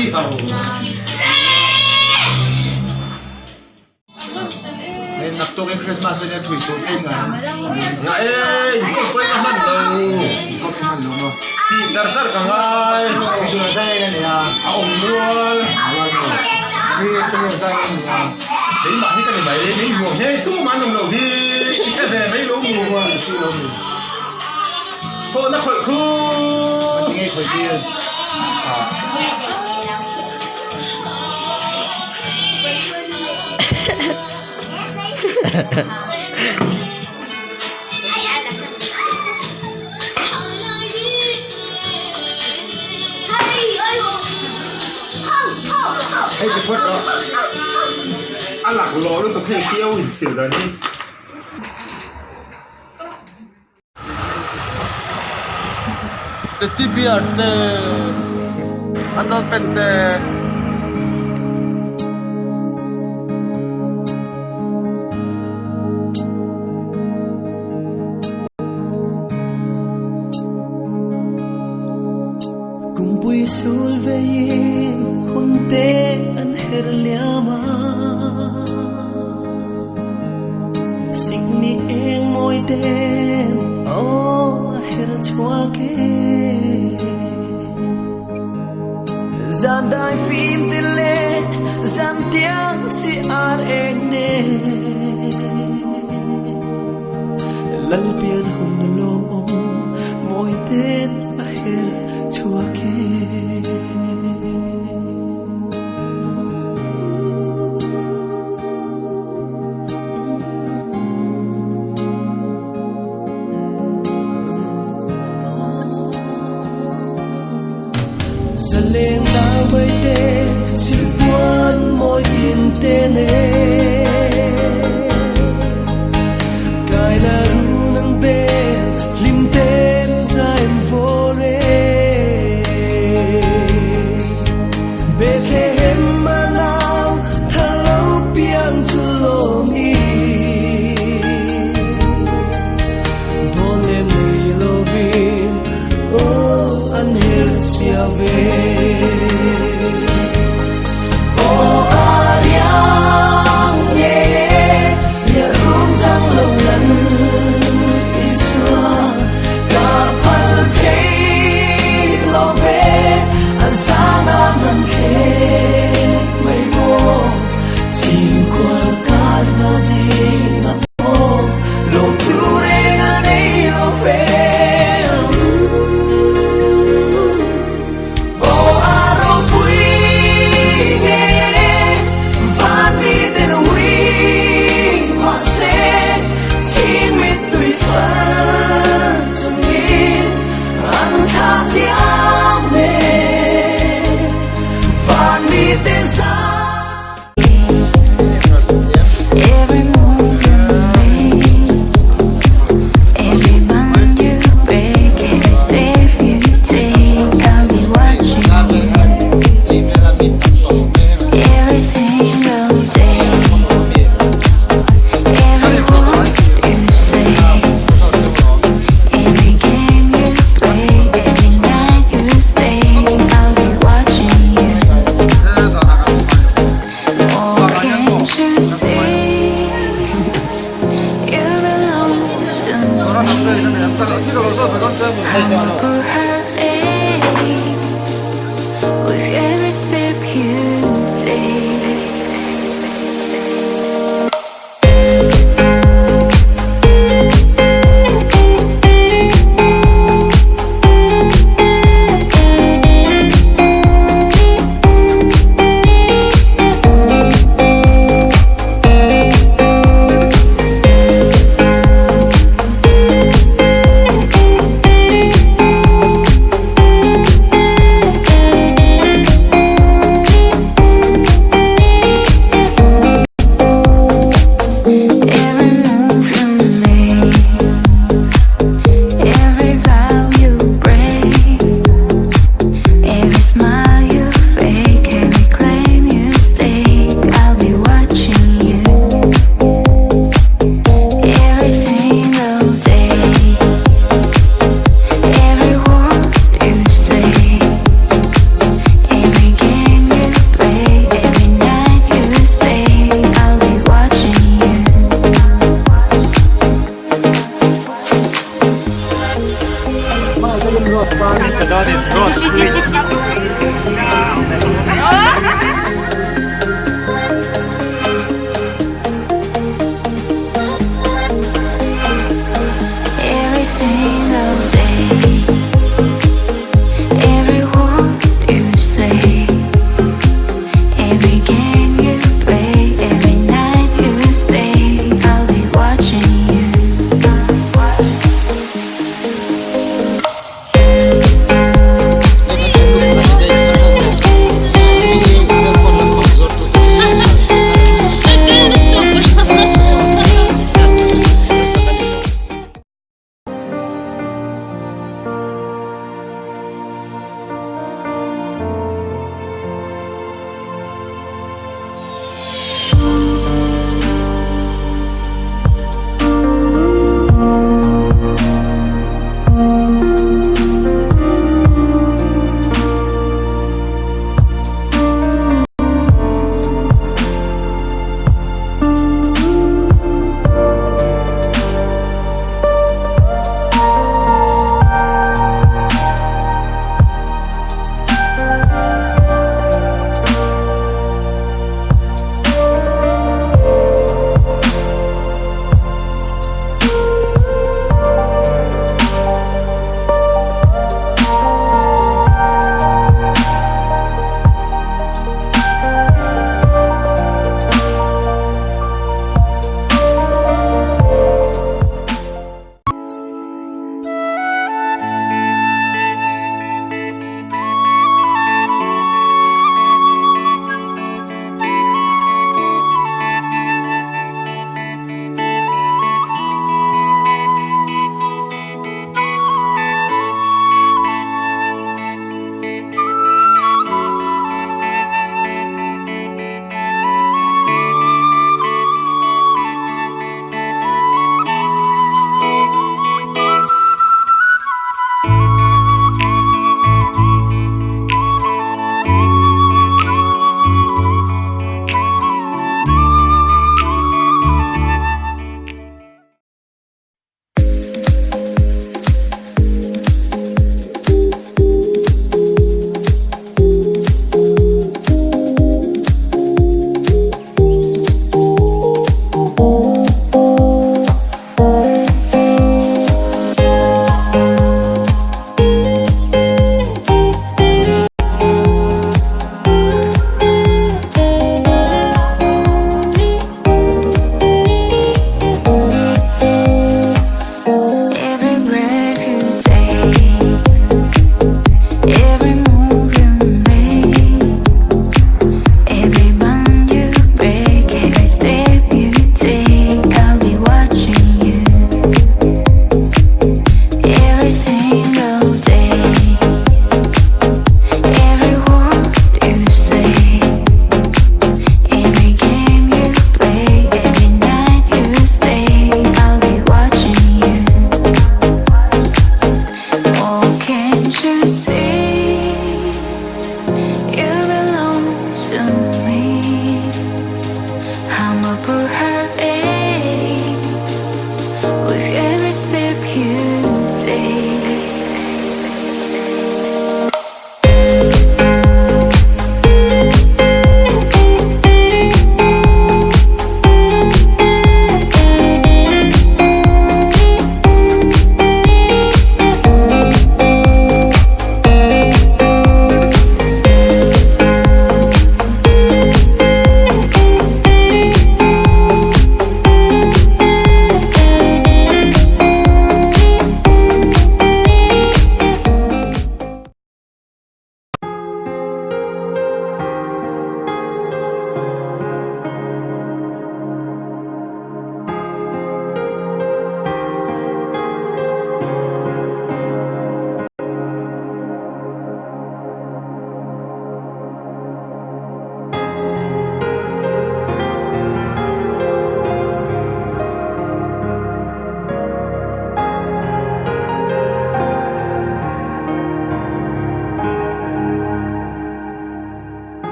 Iyaw. Eh, nakto kay Christmas niya tweet ko nga. Nga ikot ko naman daw. Ikot naman mo. Jar-jar ka nga. Ito na sa yan niya. Aong dual. Awag mo. Sige sa yan niya. Hey, mahi ka ni ba? Hey, mo. Hey, tu manong lo. Hey, ika de, may lo mo. Fo na khoi khu. Sige, khoi kia. Hey, cái phốt đó. Ăn lạc lò luôn, tôi thấy tiêu hình thử rồi đi. Teti biar te anda pente Kumpui sulvein hunte an herliama Signi eng moiten o her chuake Zandai phim tile zantiang si arene Lalpian hunulong moiten a her chuake Saleng na bay te silpuan mo'y tintene Kay laro ng bel limten sa enfore Bethlehem manaw thalaw piang chulomi Dolem ni lovin oh anhel siave With every step you take But that is not sweet. Every single day, every word you say, every game you play, every night you stay, I'll be watching you.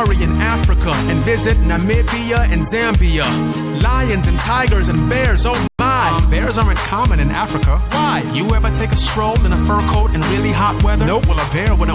safari in Africa and visit Namibia and Zambia. Lions and tigers and bears, oh my. Bears aren't common in Africa. Why? You ever take a stroll in a fur coat in really hot weather? Nope. Well, a bear wouldn't